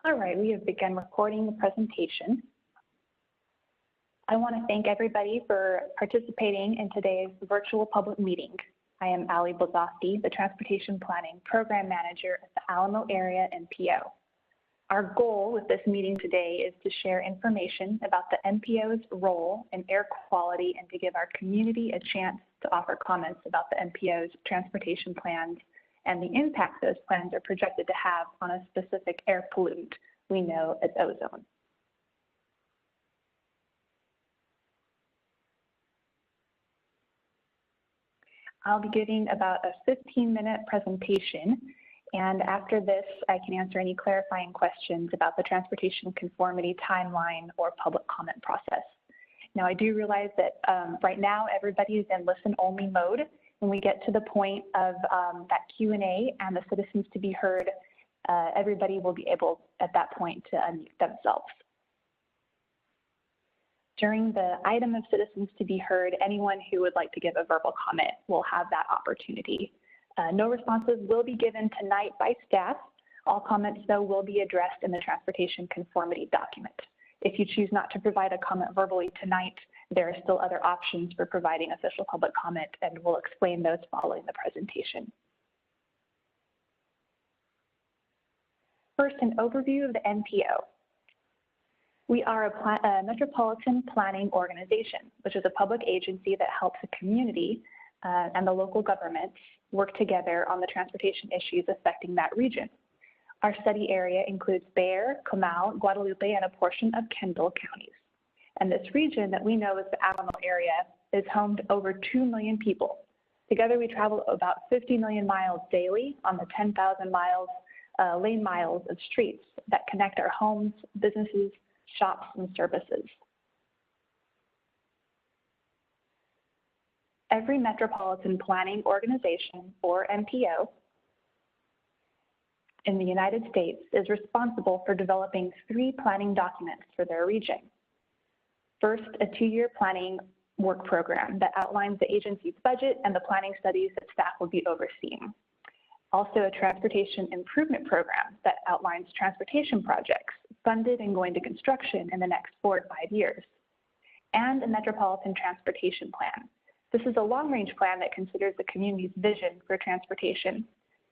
All right, we have begun recording the presentation. I want to thank everybody for participating in today's virtual public meeting. I am Ali Blazowski, the Transportation Planning Program Manager at the Alamo Area MPO. Our goal with this meeting today is to share information about the MPO's role in air quality and to give our community a chance to offer comments about the MPO's transportation plans and the impact those plans are projected to have on a specific air pollutant we know as ozone. I'll be giving about a 15-minute presentation, and after this, I can answer any clarifying questions about the transportation conformity timeline or public comment process. Now, I do realize that right now everybody is in listen-only mode. When we get to the point of that Q&A and the citizens to be heard, everybody will be able at that point to unmute themselves. During the item of citizens to be heard, anyone who would like to give a verbal comment will have that opportunity. No responses will be given tonight by staff. All comments, though, will be addressed in the transportation conformity document. If you choose not to provide a comment verbally tonight, there are still other options for providing official public comment, and we'll explain those following the presentation. First, an overview of the MPO. We are a metropolitan planning organization, which is a public agency that helps the community and the local governments work together on the transportation issues affecting that region. Our study area includes Bexar, Comal, Guadalupe, and a portion of Kendall counties. And this region that we know as the Alamo area is home to over 2 million people. Together, we travel about 50 million miles daily on the 10,000 lane miles of streets that connect our homes, businesses, shops, and services. Every metropolitan planning organization, or MPO, in the United States is responsible for developing 3 planning documents for their region. First, a 2-year planning work program that outlines the agency's budget and the planning studies that staff will be overseeing. Also, a transportation improvement program that outlines transportation projects funded and going to construction in the next 4 to 5 years. And a metropolitan transportation plan. This is a long-range plan that considers the community's vision for transportation.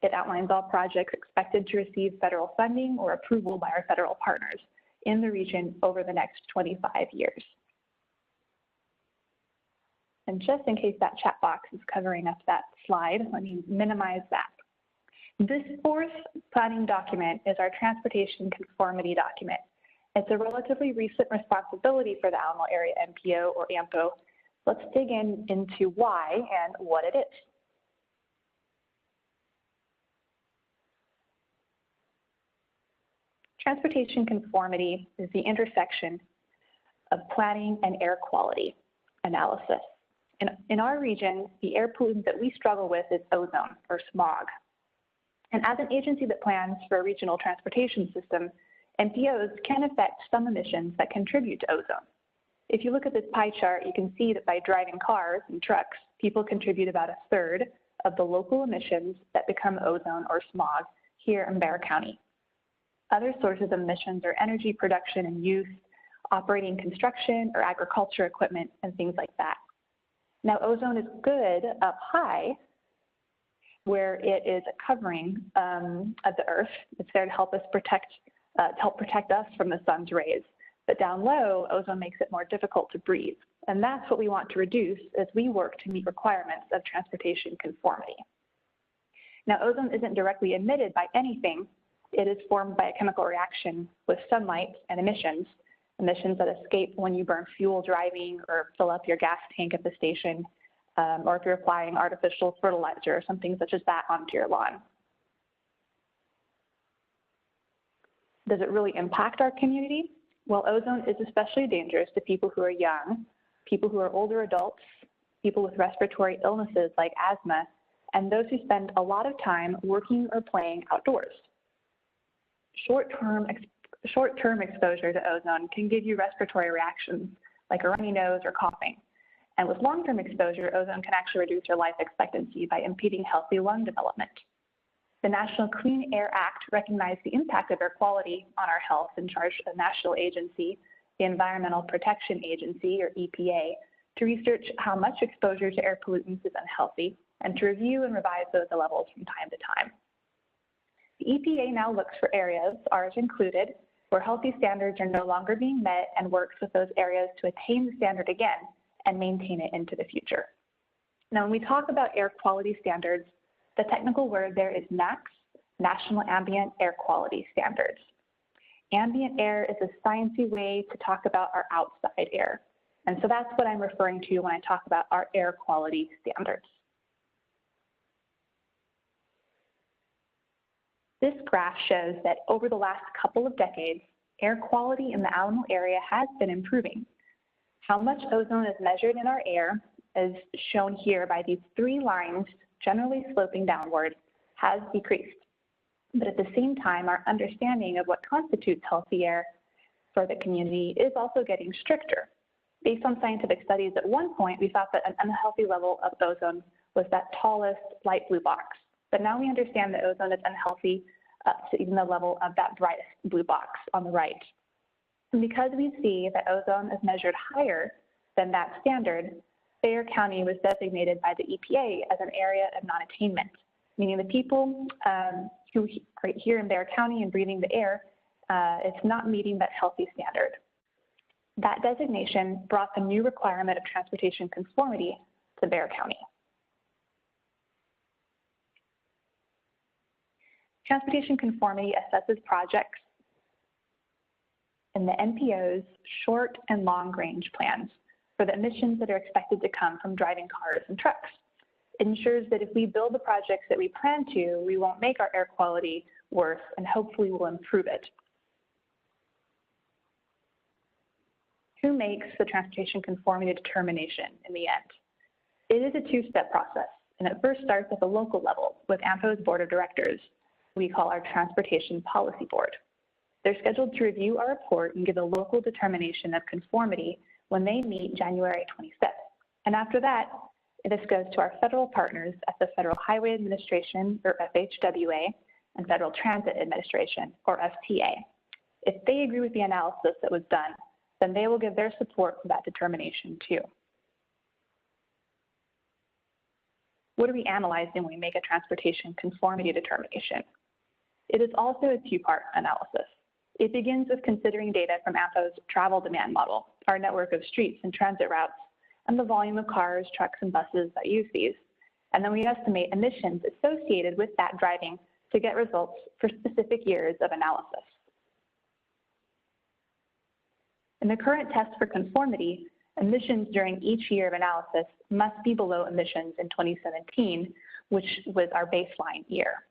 It outlines all projects expected to receive federal funding or approval by our federal partners in the region over the next 25 years. And just in case that chat box is covering up that slide, let me minimize that. This 4th planning document is our transportation conformity document. It's a relatively recent responsibility for the Alamo Area MPO or AMPO. Let's dig into why and what it is. Transportation conformity is the intersection of planning and air quality analysis. In our region, the air pollutant that we struggle with is ozone, or smog. And as an agency that plans for a regional transportation system, MPOs can affect some emissions that contribute to ozone. If you look at this pie chart, you can see that by driving cars and trucks, people contribute about 1/3 of the local emissions that become ozone or smog here in Bexar County. Other sources of emissions are energy production and use, operating construction or agriculture equipment, and things like that. Now, ozone is good up high, where it is a covering of the earth. It's there to help us protect us from the sun's rays. But down low, ozone makes it more difficult to breathe. And that's what we want to reduce as we work to meet requirements of transportation conformity. Now, ozone isn't directly emitted by anything. It is formed by a chemical reaction with sunlight and emissions that escape when you burn fuel driving or fill up your gas tank at the station, or if you're applying artificial fertilizer or something such as that onto your lawn. Does it really impact our community? Well, ozone is especially dangerous to people who are young, people who are older adults, people with respiratory illnesses like asthma, and those who spend a lot of time working or playing outdoors. Short-term exposure to ozone can give you respiratory reactions like a runny nose or coughing. And with long-term exposure, ozone can actually reduce your life expectancy by impeding healthy lung development. The National Clean Air Act recognized the impact of air quality on our health and charged a national agency, the Environmental Protection Agency, or EPA, to research how much exposure to air pollutants is unhealthy and to review and revise those levels from time to time. The EPA now looks for areas, ours included, where healthy standards are no longer being met and works with those areas to attain the standard again and maintain it into the future. Now, when we talk about air quality standards, the technical word there is NAAQS, National Ambient Air Quality Standards. Ambient air is a sciencey way to talk about our outside air. And so that's what I'm referring to when I talk about our air quality standards. This graph shows that over the last couple of decades, air quality in the Alamo area has been improving. How much ozone is measured in our air, as shown here by these three lines generally sloping downward, has decreased. But at the same time, our understanding of what constitutes healthy air for the community is also getting stricter. Based on scientific studies, at one point, we thought that an unhealthy level of ozone was that tallest light blue box. But now we understand that ozone is unhealthy up to even the level of that brightest blue box on the right. And because we see that ozone is measured higher than that standard, Bexar County was designated by the EPA as an area of non-attainment, meaning the people who are here in Bexar County and breathing the air, it's not meeting that healthy standard. That designation brought the new requirement of transportation conformity to Bexar County. Transportation conformity assesses projects in the MPO's short and long range plans for the emissions that are expected to come from driving cars and trucks. It ensures that if we build the projects that we plan to, we won't make our air quality worse and hopefully will improve it. Who makes the transportation conformity determination in the end? It is a two-step process, and it first starts at the local level with AMPO's board of directors. We call our Transportation Policy Board. They're scheduled to review our report and give a local determination of conformity when they meet January 25th. And after that, this goes to our federal partners at the Federal Highway Administration, or FHWA, and Federal Transit Administration, or FTA. If they agree with the analysis that was done, then they will give their support for that determination too. What are we analyzing when we make a transportation conformity determination? It is also a two-part analysis. It begins with considering data from AMPO's travel demand model, our network of streets and transit routes, and the volume of cars, trucks, and buses that use these. And then we estimate emissions associated with that driving to get results for specific years of analysis. In the current test for conformity, emissions during each year of analysis must be below emissions in 2017, which was our baseline year.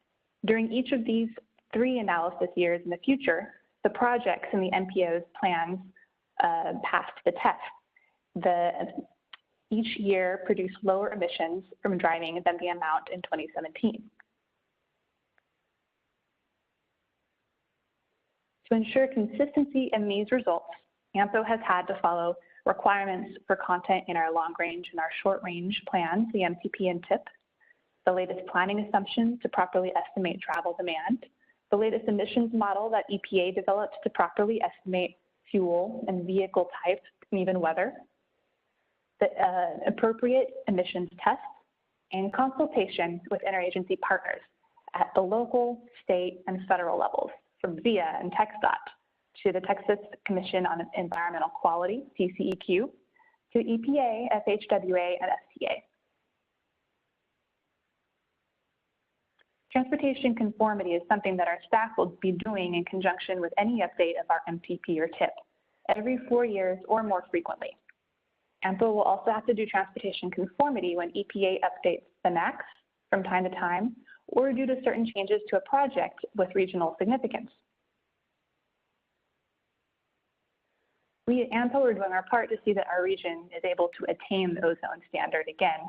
During each of these three analysis years in the future, the projects in the MPO's plans passed the test. Each year produced lower emissions from driving than the amount in 2017. To ensure consistency in these results, AMPO has had to follow requirements for content in our long range and our short range plans, the MCP and TIP, the latest planning assumptions to properly estimate travel demand, the latest emissions model that EPA developed to properly estimate fuel and vehicle type and even weather, the appropriate emissions tests, and consultation with interagency partners at the local, state, and federal levels, from VIA and TxDOT to the Texas Commission on Environmental Quality, TCEQ, to EPA, FHWA, and FTA. Transportation conformity is something that our staff will be doing in conjunction with any update of our MTP or TIP every 4 years or more frequently. AMPO will also have to do transportation conformity when EPA updates the NAAQS from time to time or due to certain changes to a project with regional significance. We at AMPO are doing our part to see that our region is able to attain the ozone standard again.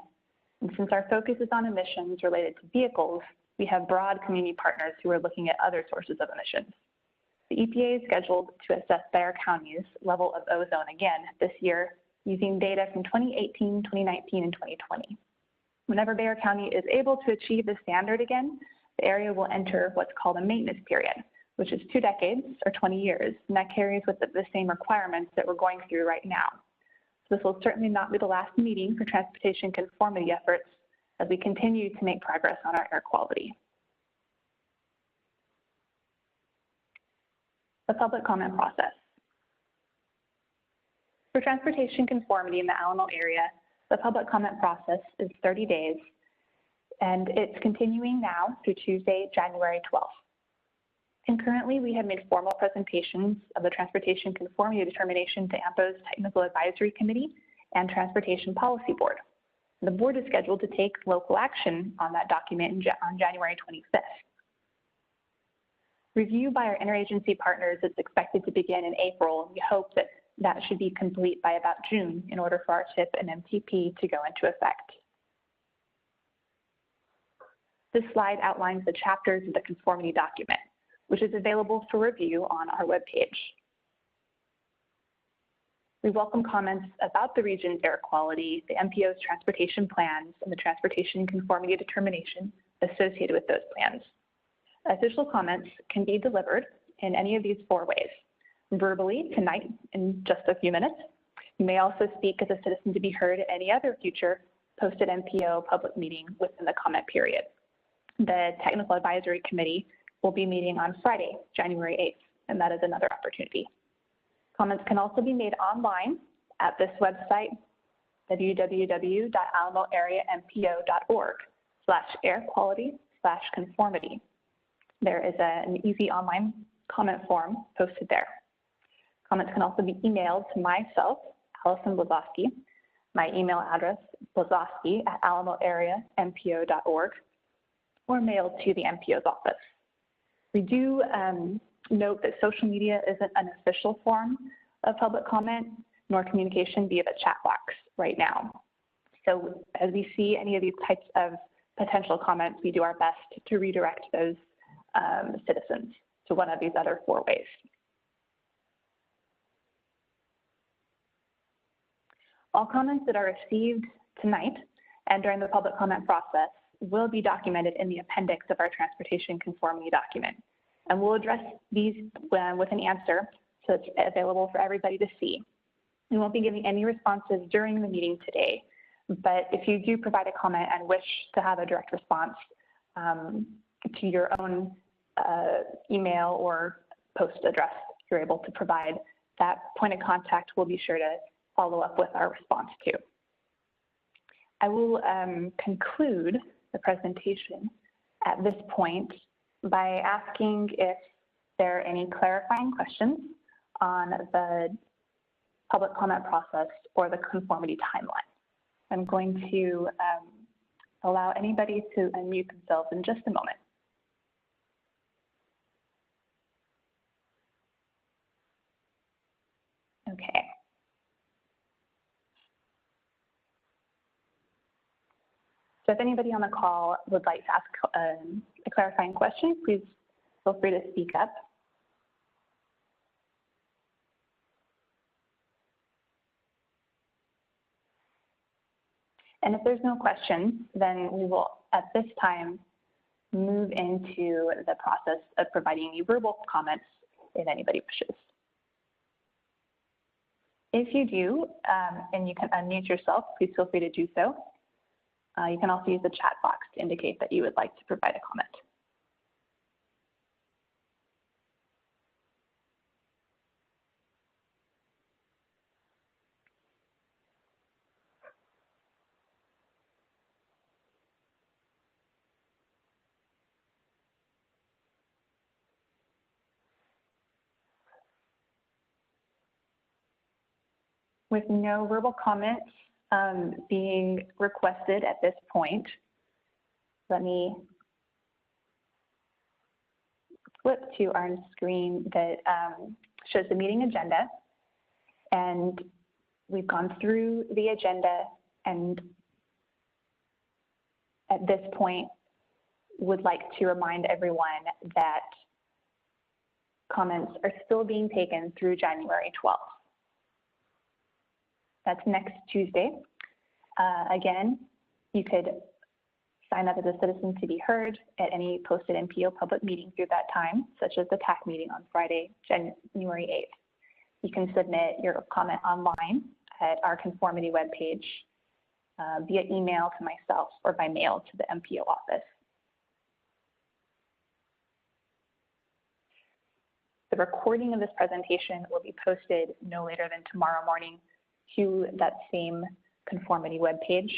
And since our focus is on emissions related to vehicles, we have broad community partners who are looking at other sources of emissions. The EPA is scheduled to assess Bexar County's level of ozone again this year using data from 2018, 2019, and 2020. Whenever Bexar County is able to achieve the standard again, the area will enter what's called a maintenance period, which is 2 decades or 20 years, and that carries with it the same requirements that we're going through right now. So this will certainly not be the last meeting for transportation conformity efforts as we continue to make progress on our air quality. The public comment process. For transportation conformity in the Alamo area, the public comment process is 30 days, and it's continuing now through Tuesday, January 12th. Concurrently, we have made formal presentations of the Transportation Conformity Determination to AMPO's Technical Advisory Committee and Transportation Policy Board. The board is scheduled to take local action on that document on January 25th. Review by our interagency partners is expected to begin in April, and we hope that that should be complete by about June in order for our TIP and MTP to go into effect. This slide outlines the chapters of the conformity document, which is available for review on our webpage. We welcome comments about the region's air quality, the MPO's transportation plans, and the transportation conformity determination associated with those plans. Official comments can be delivered in any of these 4 ways. Verbally tonight in just a few minutes. You may also speak as a citizen to be heard at any other future posted MPO public meeting within the comment period. The Technical Advisory Committee will be meeting on Friday, January 8th, and that is another opportunity. Comments can also be made online at this website, www.alamoareampo.org/air-quality/conformity. There is an easy online comment form posted there. Comments can also be emailed to myself, Allison Blazowski. My email address, blazowski@alamoareampo.org, or mailed to the MPO's office. We do note that social media isn't an official form of public comment, nor communication via the chat box right now. So as we see any of these types of potential comments, we do our best to redirect those citizens to one of these other 4 ways. All comments that are received tonight and during the public comment process will be documented in the appendix of our transportation conformity document. And we'll address these with an answer so it's available for everybody to see. We won't be giving any responses during the meeting today, but if you do provide a comment and wish to have a direct response to your own email or post address you're able to provide, that point of contact will be sure to follow up with our response to. I will conclude the presentation at this point by asking if there are any clarifying questions on the public comment process or the conformity timeline. I'm going to allow anybody to unmute themselves in just a moment. Okay. So if anybody on the call would like to ask a clarifying question, please feel free to speak up. And if there's no questions, then we will, at this time, move into the process of providing any verbal comments if anybody wishes. If you do, and you can unmute yourself, please feel free to do so. You can also use the chat box to indicate that you would like to provide a comment. With no verbal comments being requested at this point, let me flip to our screen that shows the meeting agenda. And we've gone through the agenda, and at this point would like to remind everyone that comments are still being taken through January 12th. That's next Tuesday. Again, you could Sign up as a citizen to be heard at any posted MPO public meeting through that time, such as the TAC meeting on Friday, January 8th. You can submit your comment online at our Conformity webpage via email to myself or by mail to the MPO office. The recording of this presentation will be posted no later than tomorrow morning to that same Conformity webpage.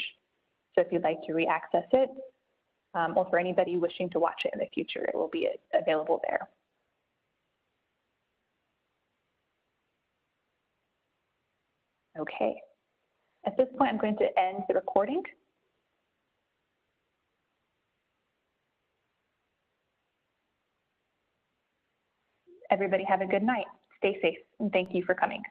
So if you'd like to re-access it, or for anybody wishing to watch it in the future, it will be available there. Okay. At this point, I'm going to end the recording. Everybody have a good night. Stay safe, and thank you for coming.